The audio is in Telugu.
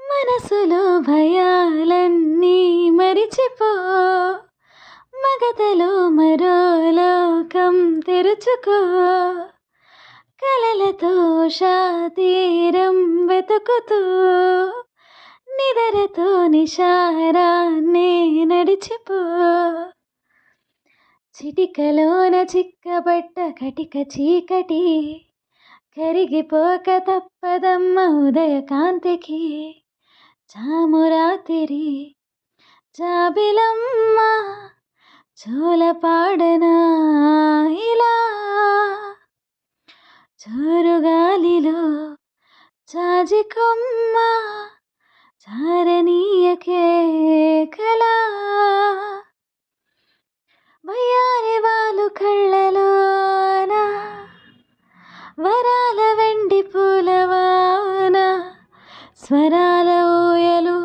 మనసులో భయాలన్నీ మరిచిపో, మగతలో మరో లోకం తెరుచుకో, కలలతో తీరం వెతుకుతూ నిదరతో నిశారాన్నే నడిచిపో. చిటికలోన చిక్కబట్ట కటిక చీకటి కరిగిపోక తప్పదమ్మ ఉదయ కాంతికి. చామురాతిరి జాబిలమ్మ చోలపాడనా ఇలా, చోరుగాలిలో జాజికొమ్మ చారనీయకే కలా. వయ్యారి వాలు కళ్ళలోన వరాల వెండి పూలవాన, స్వరాల ఊయలు